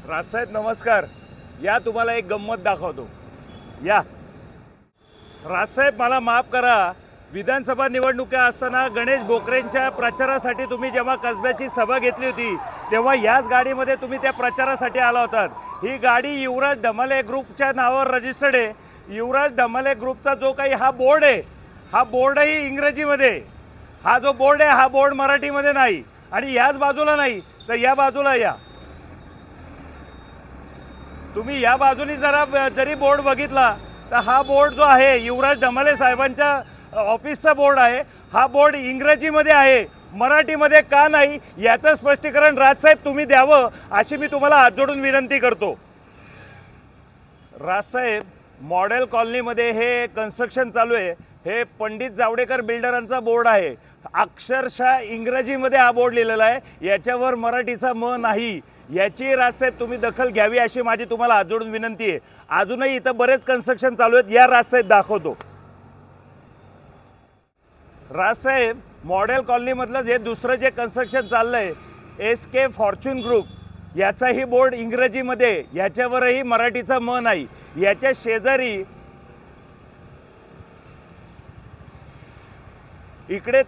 राजसाहेब नमस्कार. या तुम्हाला एक गंमत दाखवतो. या राजसाहेब मला माफ करा. विधानसभा निवडणुका असताना गणेश बोकरेंच्या प्रचारासाठी तुम्ही जेव्हा कसब्याची सभा घेतली होती तेव्हा याच गाडीमध्ये तुम्ही त्या प्रचारासाठी आला होतात. ही गाडी युवराज ढमाले ग्रुपच्या नावावर रजिस्टर्ड आहे. युवराज ढमाले ग्रुपचा जो काही हा बोर्ड आहे, हा बोर्डही इंग्रजीमध्ये. हा जो बोर्ड आहे हा बोर्ड मराठीमध्ये नाही. आणि याच बाजूला नाही तर या बाजूला या. तुम्ही या बाजूनी जरी बोर्ड बघितला तर हा बोर्ड जो आहे युवराज ढमाले साहेबांच्या ऑफिसचा बोर्ड आहे. हा बोर्ड इंग्रजीमध्ये आहे, मराठीमध्ये का नाही याचं स्पष्टीकरण राजसाहेब तुम्ही द्यावं अशी मी तुम्हाला हात जोडून विनंती करतो. राजसाहेब, मॉडेल कॉलनीमध्ये हे कन्स्ट्रक्शन चालू आहे. हे पंडित जावडेकर बिल्डरांचा बोर्ड आहे. अक्षरशः इंग्रजीमध्ये हा बोर्ड लिहिलेला आहे. याच्यावर मराठीचा म नाही. याची राजसाहेब तुम्ही दखल घ्यावी अशी माझी तुम्हाला हात जोडून विनंती आहे. अजूनही इथं बरेच कन्स्ट्रक्शन चालू आहेत. या राजसाहेब दाखवतो. राजसाहेब, मॉडेल कॉलनीमधलं जे दुसरं जे कन्स्ट्रक्शन चाललंय SK फॉर्च्यून ग्रुप, याचाही बोर्ड इंग्रजीमध्ये, याच्यावरही मराठीचा म नाही. याच्या शेजारी इकडे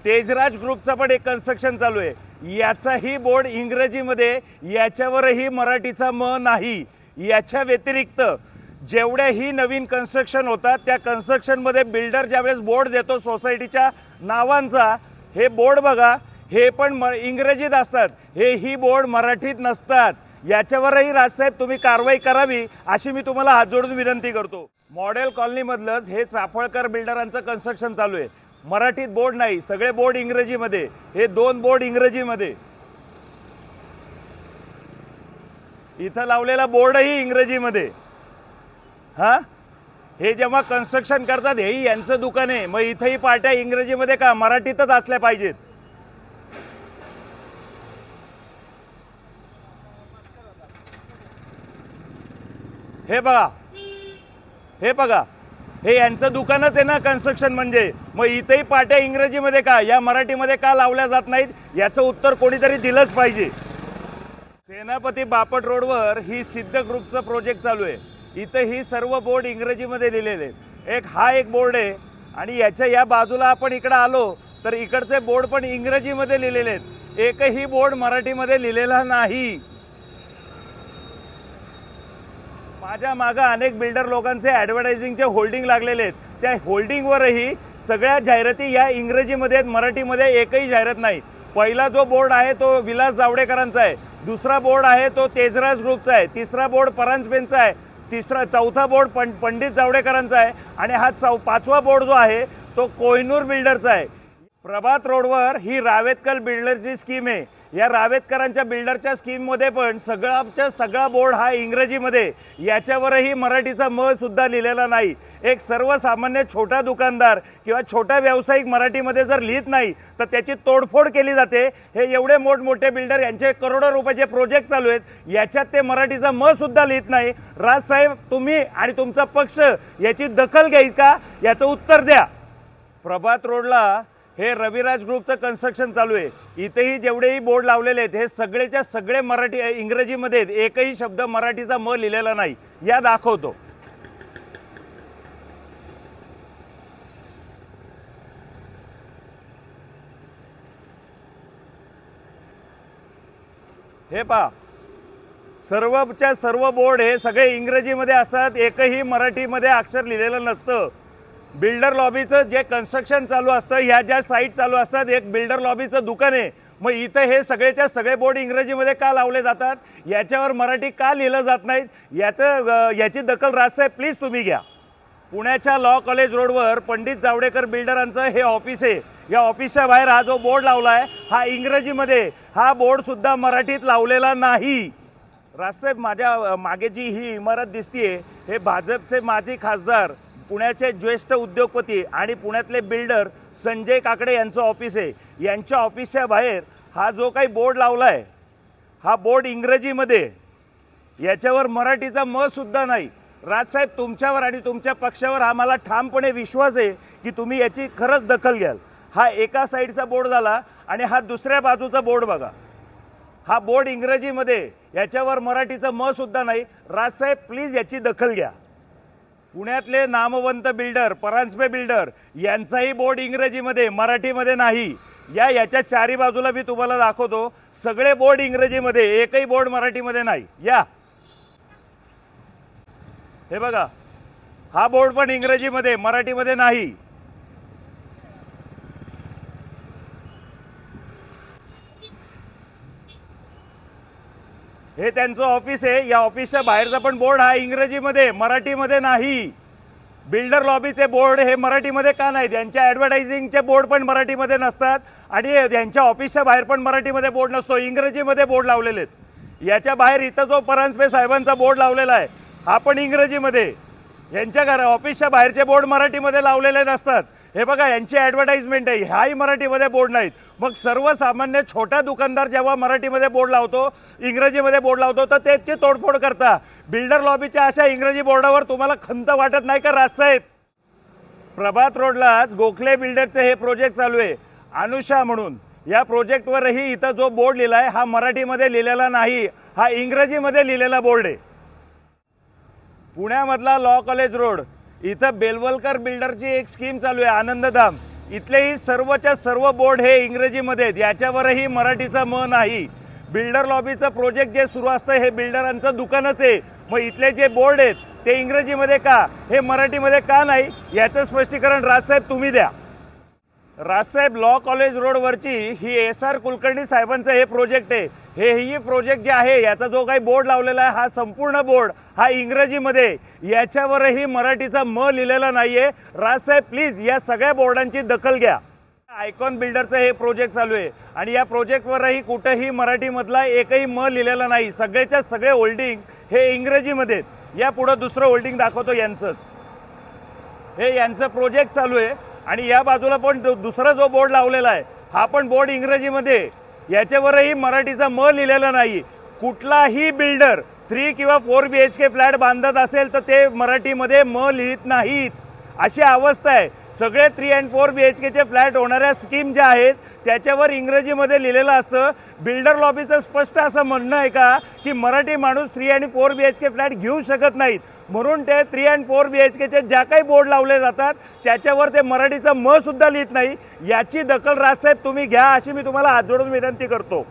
तेजराज ग्रुपचा पण एक कन्स्ट्रक्शन चालू आहे. याचाही बोर्ड इंग्रजीमध्ये, याच्यावरही मराठीचा म नाही. याच्या व्यतिरिक्त जेवढ्याही नवीन कन्स्ट्रक्शन होतात त्या कन्स्ट्रक्शनमध्ये बिल्डर ज्यावेळेस बोर्ड देतो सोसायटीच्या नावांचा, हे बोर्ड बघा, हे पण इंग्रजीत असतात. ही बोर्ड मराठीत नसतात. याच्यावरही राजसाहेब तुम्ही कारवाई करावी अशी मी तुम्हाला हात जोडून विनंती करतो. मॉडेल कॉलनीमधलंच हे चाफळकर बिल्डरांचं कन्स्ट्रक्शन चालू आहे. मराठीत बोर्ड नाही, सगळे बोर्ड इंग्रजीमध्ये. हे 2 बोर्ड इंग्रजीमध्ये. इथं लावलेला बोर्डही इंग्रजीमध्ये. हे जेव्हा कन्स्ट्रक्शन करतात हेही यांचं दुकान आहे. मग इथंही पार्ट्या इंग्रजीमध्ये का, मराठीतच असल्या पाहिजेत. हे बघा, हे यांचं दुकानच आहे ना कन्स्ट्रक्शन म्हणजे. मग इथेही पाट्या इंग्रजीमध्ये का, या मराठीमध्ये का लावल्या जात नाहीत याचं उत्तर कोणीतरी दिलंच पाहिजे. सेनापती बापट रोडवर ही सिद्ध ग्रुपचं प्रोजेक्ट चालू आहे. इथं ही सर्व बोर्ड इंग्रजीमध्ये लिहिलेले आहेत. हा एक बोर्ड आहे आणि याच्या या बाजूला आपण इकडे आलो तर इकडचे बोर्ड पण इंग्रजीमध्ये लिहिलेले आहेत. एकही बोर्ड मराठीमध्ये लिहिलेला नाही. माझ्या मागे अनेक बिल्डर लोकांचे ॲडव्हर्टायझिंगचे होल्डिंग लागलेले आहेत. त्या होल्डिंगवरही सगळ्या जाहिराती या इंग्रजीमध्ये आहेत, मराठीमध्ये एकही जाहिरात नाही. पहिला जो बोर्ड आहे तो विलास जावडेकरांचा आहे. दुसरा बोर्ड आहे तो तेजराज ग्रुपचा आहे. तिसरा बोर्ड परांजपेंचा आहे. चौथा बोर्ड पंडित जावडेकरांचा आहे. आणि हा 5वा बोर्ड जो आहे तो कोहिनूर बिल्डरचा आहे. प्रभात रोडवर ही रावेतकर बिल्डरची स्कीम आहे. या रावेतकरांच्या बिल्डरच्या स्कीममध्ये पण सगळा बोर्ड हा इंग्रजीमध्ये. याच्यावरही मराठीचा म सुद्धा लिहिलेला नाही. एक सर्वसामान्य छोटा दुकानदार किंवा छोटा व्यावसायिक मराठीमध्ये जर लिहित नाही तर त्याची तोडफोड केली जाते. हे एवढे मोठमोठे बिल्डर, यांचे करोडो रुपयाचे प्रोजेक्ट चालू आहेत, याच्यात ते मराठीचा म सुद्धा लिहित नाही. राजसाहेब, तुम्ही आणि तुमचा पक्ष याची दखल घ्यायची का याचं उत्तर द्या. प्रभात रोडला हे रविराज ग्रुपचं कन्स्ट्रक्शन चालू आहे. इथेही जेवढेही बोर्ड लावलेले आहेत हे सगळेच्या सगळे इंग्रजीमध्ये आहेत. एकही शब्द मराठीचा म लिहिलेला नाही. या दाखवतो. हे पहा, सर्वच्या सर्व बोर्ड हे सगळे इंग्रजीमध्ये असतात. एकही मराठीमध्ये अक्षर लिहिलेलं नसतं. बिल्डर लॉबीचं जे कन्स्ट्रक्शन चालू असतं, ह्या ज्या साईट चालू असतात, एक बिल्डर लॉबीचं दुकान आहे. मग इथं हे सगळेच्या सगळे बोर्ड इंग्रजीमध्ये का लावले जातात, याच्यावर मराठी का लिहिलं जात नाहीत याची दखल राजसाहेब प्लीज तुम्ही घ्या. पुण्याच्या लॉ कॉलेज रोडवर पंडित जावडेकर बिल्डरांचं हे ऑफिस आहे. या ऑफिसच्या बाहेर हा जो बोर्ड लावला आहे हा इंग्रजीमध्ये. हा बोर्डसुद्धा मराठीत लावलेला नाही. राजसाहेब, माझ्या मागे जी ही इमारत दिसतीये हे भाजपचे माजी खासदार, पुण्याचे ज्येष्ठ उद्योगपती आणि पुण्यातले बिल्डर संजय काकडे यांचं ऑफिस आहे. यांच्या ऑफिसच्या बाहेर हा जो काही बोर्ड लावला आहे हा बोर्ड इंग्रजीमध्ये. याच्यावर मराठीचा म सुद्धा नाही. राजसाहेब, तुमच्यावर आणि तुमच्या पक्षावर आम्हाला ठामपणे विश्वास आहे की तुम्ही याची खरंच दखल घ्याल. हा एका साईडचा बोर्ड झाला आणि हा दुसऱ्या बाजूचा बोर्ड बघा. हा बोर्ड इंग्रजीमध्ये, याच्यावर मराठीचं म सुद्धा नाही। राजसाहेब प्लीज याची दखल घ्या। पुण्यातले नामवंत बिल्डर परांजपे बिल्डर यांचाही बोर्ड इंग्रजीमध्ये, मराठीमध्ये नाही। याच्या चारी बाजूला मी तुम्हाला दाखवतो, सगळे बोर्ड इंग्रजीमध्ये, एकही बोर्ड मराठीमध्ये नाही। या हे बघा, हा बोर्ड पण इंग्रजीमध्ये, मराठीमध्ये नाही। हे त्यांचं ऑफिस आहे, या ऑफिसच्या बाहेरचा पण बोर्ड हा इंग्रजीमध्ये, मराठीमध्ये नाही। बिल्डर लॉबीचे बोर्ड हे मराठीमध्ये का नाहीत? यांच्या ॲडव्हर्टायझिंगचे बोर्ड पण मराठीमध्ये नसतात आणि यांच्या ऑफिसच्या बाहेर पण मराठीमध्ये बोर्ड नसतो, इंग्रजीमध्ये बोर्ड लावलेले आहेत। याच्या बाहेर इथं जो परांजपे साहेबांचा बोर्ड लावलेला आहे हा पण इंग्रजीमध्ये, यांच्या ऑफिसच्या बाहेरचे बोर्ड मराठीमध्ये लावलेले नसतात। हे बघा, यांची ॲडव्हर्टाइजमेंट आहे, हाही मराठीमध्ये बोर्ड नाहीत। मग सर्वसामान्य छोटा दुकानदार जेव्हा मराठीमध्ये बोर्ड लावतो, इंग्रजीमध्ये बोर्ड लावतो, तर त्याची तोडफोड करता। बिल्डर लॉबीच्या अशा इंग्रजी बोर्डावर तुम्हाला खंत वाटत नाही का राजसाहेब? प्रभात रोडलाच गोखले बिल्डरचे हे प्रोजेक्ट चालू आहे, अनुषा म्हणून। या प्रोजेक्टवरही इथं जो बोर्ड लिहिला आहे हा मराठीमध्ये लिहिलेला नाही, हा इंग्रजीमध्ये लिहिलेला बोर्ड आहे। पुण्यामधला लॉ कॉलेज रोड इथं बेलवलकर बिल्डरची एक स्कीम चालू आहे, आनंदधाम। इथलेही सर्वच्या सर्व बोर्ड हे इंग्रजीमध्ये आहेत, याच्यावरही मराठीचा म नाही। बिल्डर लॉबीचं प्रोजेक्ट जे सुरू असतं हे बिल्डरांचं दुकानच आहे, मग इथले जे बोर्ड आहेत ते इंग्रजीमध्ये का, हे मराठीमध्ये का नाही, याचं स्पष्टीकरण राजसाहेब तुम्ही द्या। राजसाहेब, लॉ कॉलेज रोडवरची ही SR कुलकर्णी साहेबांचं हे प्रोजेक्ट आहे। हेही प्रोजेक्ट जे आहे याचा जो काही बोर्ड लावलेला आहे हा संपूर्ण बोर्ड हा इंग्रजीमध्ये, याच्यावरही मराठीचा म लिहिलेला नाहीये। राजसाहेब प्लीज या सगळ्या बोर्डांची दखल घ्या। आयकॉन बिल्डरचं हे प्रोजेक्ट चालू आहे आणि या प्रोजेक्टवरही कुठेही मराठीमधला एकही म लिहिलेला नाही, सगळेच्या सगळे होल्डिंग हे इंग्रजीमध्ये आहेत। या पुढे दुसरं होल्डिंग दाखवतो यांचंच, हे यांचं प्रोजेक्ट चालू आहे आणि या बाजूला पण दुसरा जो बोर्ड लावलेला आहे हा पण बोर्ड इंग्रजीमध्ये, याच्यावरही मराठीचा म लिहिलेला नाही। कुठलाही बिल्डर 3 किंवा 4 BHK फ्लॅट बांधत असेल तर ते मराठीमध्ये म लिहित नाहीत, अशी अवस्था आहे। सगळे 3 and 4 BHKचे फ्लॅट होणाऱ्या स्कीम ज्या आहेत त्याच्यावर इंग्रजीमध्ये लिहिलेलं असतं। बिल्डर लॉबीचं स्पष्ट असं म्हणणं आहे का की मराठी माणूस 3 आणि 4 BHK फ्लॅट घेऊ शकत नाहीत, म्हणून ते 3 and 4 BHKचे ज्या काही बोर्ड लावले जातात त्याच्यावर ते मराठीचा म सुद्धा लिहित नाही। याची दखल राजसाहेब तुम्ही घ्या, अशी मी तुम्हाला हात जोडून विनंती करतो।